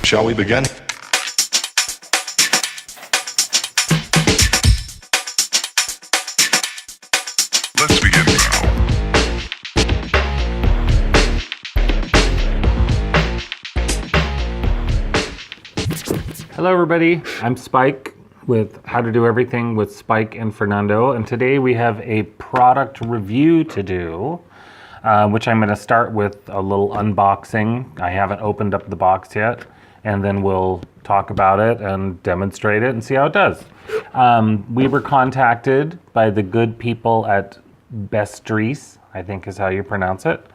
Shall we begin? Let's begin now. Hello everybody, I'm Spike with How to Do Everything with Spike and Fernando, and today we have a product review to do, which I'm going to start with a little unboxing. I haven't opened up the box yet, and then we'll talk about it and demonstrate it and see how it does. We were contacted by the good people at Bestrice, I think is how you pronounce it.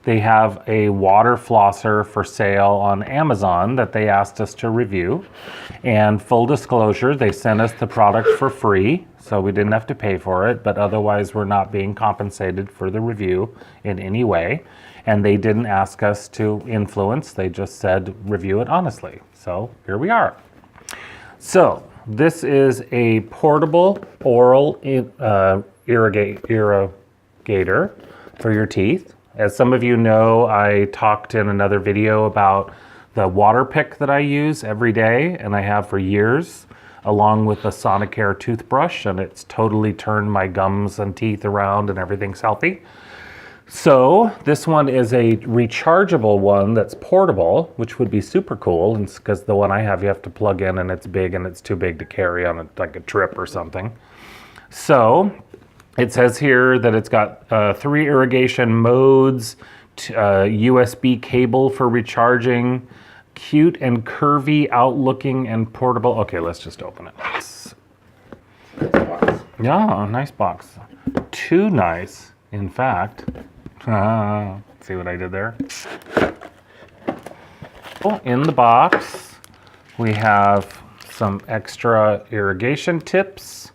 They have a water flosser for sale on Amazon that they asked us to review. And full disclosure, they sent us the product for free, so we didn't have to pay for it, but otherwise we're not being compensated for the review in any way. And they didn't ask us to influence, they just said review it honestly. So here we are. So this is a portable oral irrigator for your teeth. As some of you know, I talked in another video about the water pick that I use every day, and I have for years, along with the Sonicare toothbrush, and it's totally turned my gums and teeth around and everything's healthy. So this one is a rechargeable one that's portable, which would be super cool, because the one I have you have to plug in and it's big and it's too big to carry on like a trip or something. So it says here that it's got 3 irrigation modes, USB cable for recharging, cute and curvy, out-looking and portable. Okay, let's just open it. Nice box. Yeah, nice box. Too nice, in fact. See what I did there? Oh, in the box, we have some extra irrigation tips.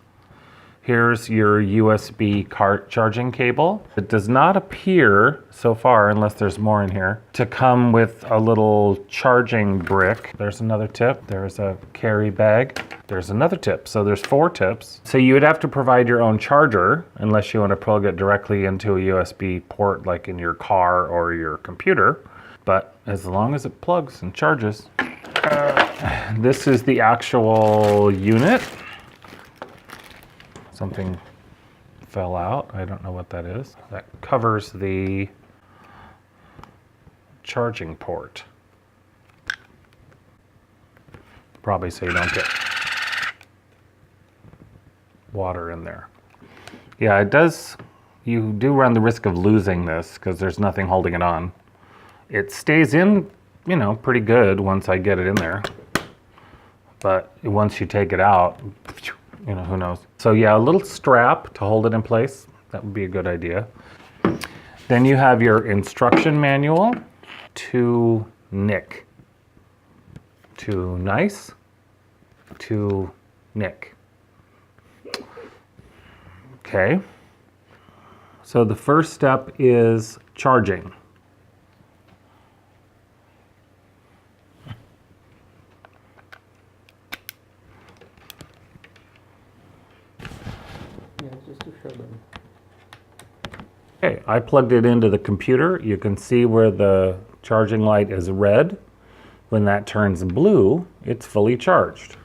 Here's your USB cart charging cable. It does not appear, so far, unless there's more in here, to come with a little charging brick. There's another tip. There's a carry bag. There's another tip. So there's 4 tips. So you would have to provide your own charger, unless you want to plug it directly into a USB port like in your car or your computer. But as long as it plugs and charges. This is the actual unit. Something fell out. I don't know what that is. That covers the charging port. Probably so you don't get water in there. Yeah, it does. You do run the risk of losing this because there's nothing holding it on. It stays in, you know, pretty good once I get it in there. But once you take it out, you know, who knows. So yeah, a little strap to hold it in place. That would be a good idea. Then you have your instruction manual to nick. To nice, to nick. Okay. So the first step is charging. Okay, I plugged it into the computer. You can see where the charging light is red. When that turns blue, it's fully charged.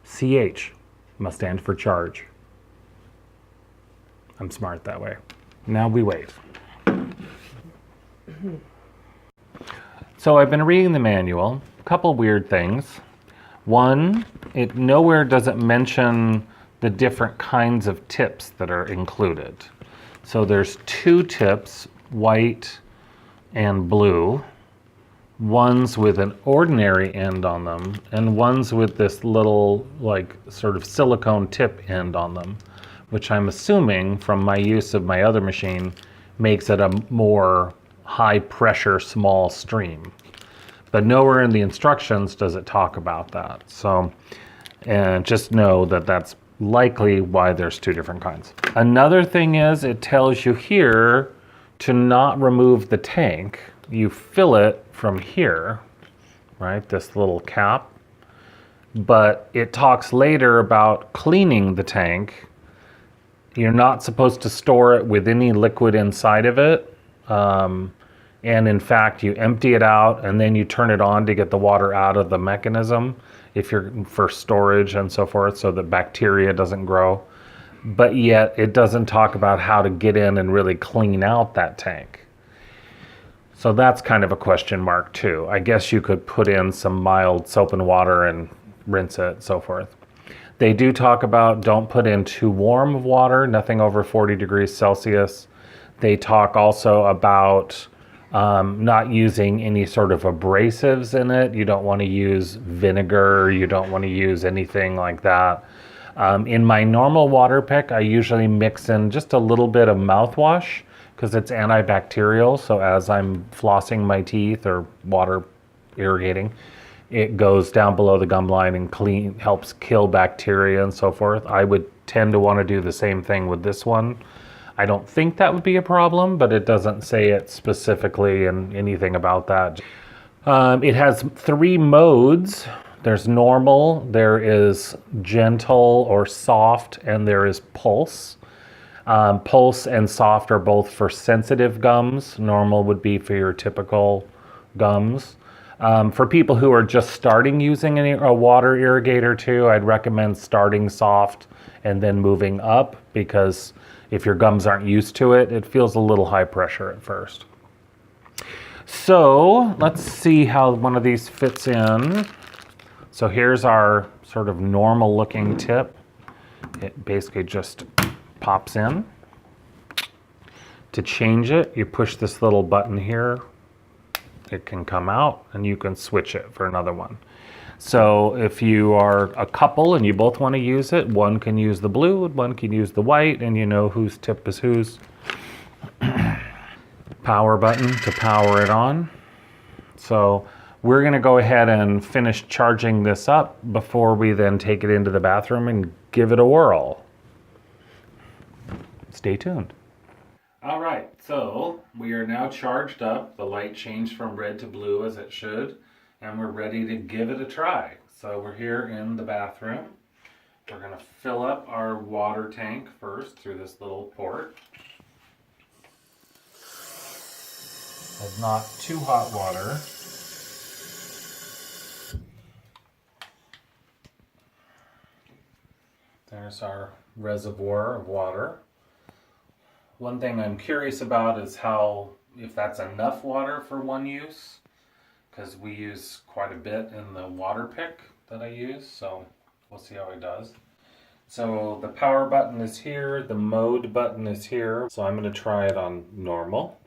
CH must stand for charge. I'm smart that way. Now we wait. So I've been reading the manual. A couple weird things. One, it nowhere does it mention the different kinds of tips that are included. So there's 2 tips, white and blue. Ones with an ordinary end on them, and ones with this little, like, sort of silicone tip end on them, which I'm assuming from my use of my other machine makes it a more high pressure, small stream. But nowhere in the instructions does it talk about that. So, and just know that that's likely why there's 2 different kinds. Another thing is it tells you here to not remove the tank. You fill it from here, right? This little cap. But it talks later about cleaning the tank. You're not supposed to store it with any liquid inside of it. And in fact, you empty it out and then you turn it on to get the water out of the mechanism if you're for storage and so forth, so that bacteria doesn't grow. But yet it doesn't talk about how to get in and really clean out that tank. So that's kind of a question mark too. I guess you could put in some mild soap and water and rinse it, so forth. They do talk about don't put in too warm of water, nothing over 40 degrees Celsius. They talk also about not using any sort of abrasives in it. You don't want to use vinegar. You don't want to use anything like that. In my normal water pick, I usually mix in just a little bit of mouthwash because it's antibacterial. So as I'm flossing my teeth or water irrigating, it goes down below the gum line and helps kill bacteria and so forth. I would tend to want to do the same thing with this one. I don't think that would be a problem, but it doesn't say it specifically and anything about that. It has 3 modes. There's normal, there is gentle or soft, and there is pulse. Pulse and soft are both for sensitive gums. Normal would be for your typical gums. For people who are just starting using a water irrigator too, I'd recommend starting soft and then moving up, because if your gums aren't used to it, it feels a little high pressure at first. So let's see how one of these fits in. So here's our sort of normal looking tip. It basically just pops in. To change it, you push this little button here. It can come out and you can switch it for another one. So if you are a couple and you both want to use it, one can use the blue and one can use the white, and you know whose tip is whose. Power button to power it on. So we're going to go ahead and finish charging this up before we then take it into the bathroom and give it a whirl. Stay tuned. All right, so we are now charged up. The light changed from red to blue as it should, and we're ready to give it a try. So we're here in the bathroom. We're going to fill up our water tank first through this little port. It's not too hot water. There's our reservoir of water. One thing I'm curious about is if that's enough water for one use, because we use quite a bit in the water pick that I use, so we'll see how it does. So the power button is here, the mode button is here, so I'm going to try it on normal.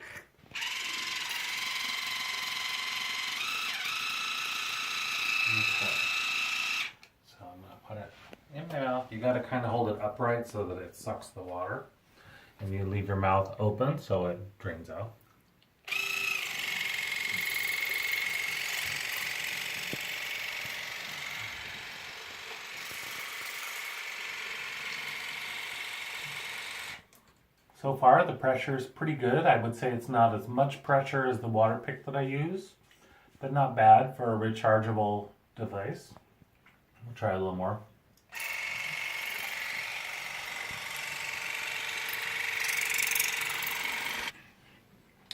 Okay. So I'm going to put it in my mouth. You got to kind of hold it upright so that it sucks the water. And you leave your mouth open so it drains out. So far the pressure is pretty good. I would say it's not as much pressure as the water pick that I use, but not bad for a rechargeable device. We'll try a little more.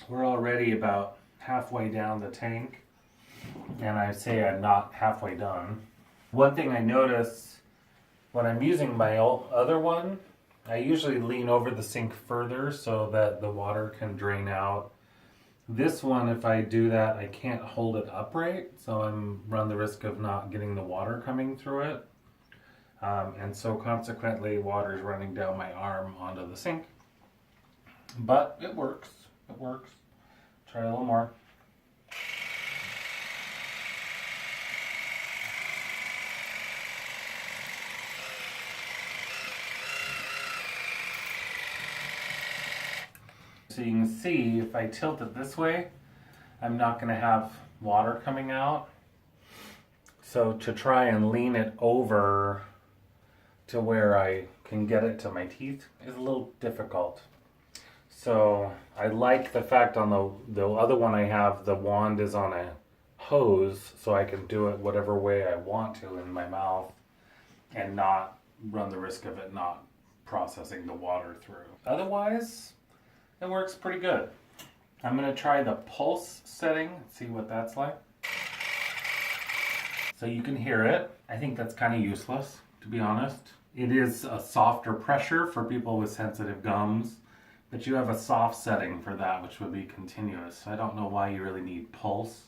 We're already about halfway down the tank, and I say I'm not halfway done. One thing I notice when I'm using my other one, I usually lean over the sink further so that the water can drain out. This one, if I do that, I can't hold it upright, so I'm run the risk of not getting the water coming through it. And so consequently, water is running down my arm onto the sink. But it works. It works. Try a little more. So you can see if I tilt it this way, I'm not going to have water coming out. So to try and lean it over to where I can get it to my teeth is a little difficult. So I like the fact on the other one I have, the wand is on a hose, so I can do it whatever way I want to in my mouth and not run the risk of it not processing the water through. Otherwise, it works pretty good. I'm going to try the pulse setting, see what that's like. So you can hear it. I think that's kind of useless, to be honest. It is a softer pressure for people with sensitive gums, but you have a soft setting for that, which would be continuous. I don't know why you really need pulse,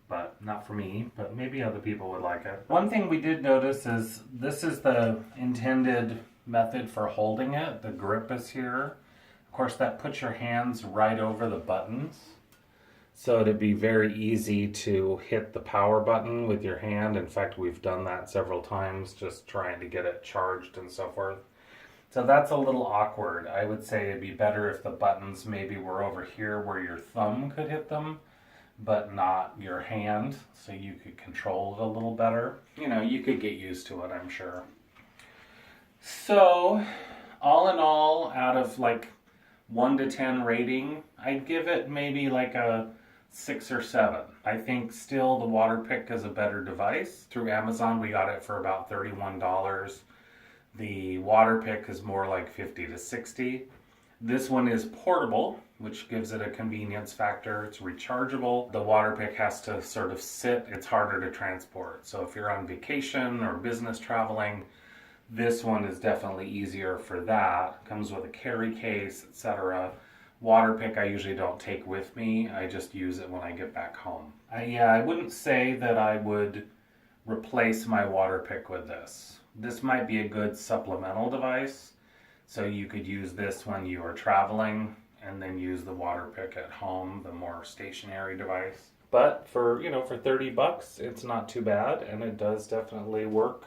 but not for me, but maybe other people would like it. One thing we did notice is this is the intended method for holding it. The grip is here. Of course, that puts your hands right over the buttons. So it'd be very easy to hit the power button with your hand. In fact, we've done that several times, just trying to get it charged and so forth. So that's a little awkward. I would say it'd be better if the buttons maybe were over here where your thumb could hit them, but not your hand, so you could control it a little better. You know, you could get used to it, I'm sure. So, all in all, out of like 1 to 10 rating, I'd give it maybe like a 6 or 7. I think still the Waterpik is a better device. Through Amazon, we got it for about $31. The Waterpik is more like 50 to 60. This one is portable, which gives it a convenience factor. It's rechargeable. The Waterpik has to sort of sit. It's harder to transport. So if you're on vacation or business traveling, this one is definitely easier for that. Comes with a carry case, etc. Waterpik I usually don't take with me. I just use it when I get back home. I wouldn't say that I would replace my Waterpik with this. This might be a good supplemental device. So you could use this when you are traveling and then use the Waterpik at home, the more stationary device. But for, for $30, it's not too bad, and it does definitely work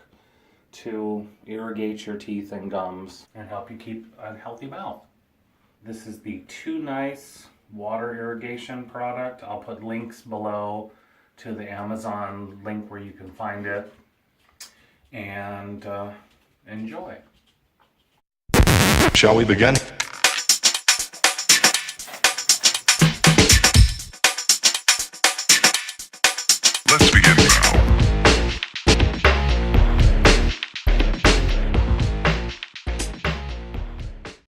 to irrigate your teeth and gums and help you keep a healthy mouth. This is the Too Nice water irrigation product. I'll put links below to the Amazon link where you can find it. And enjoy. Shall we begin?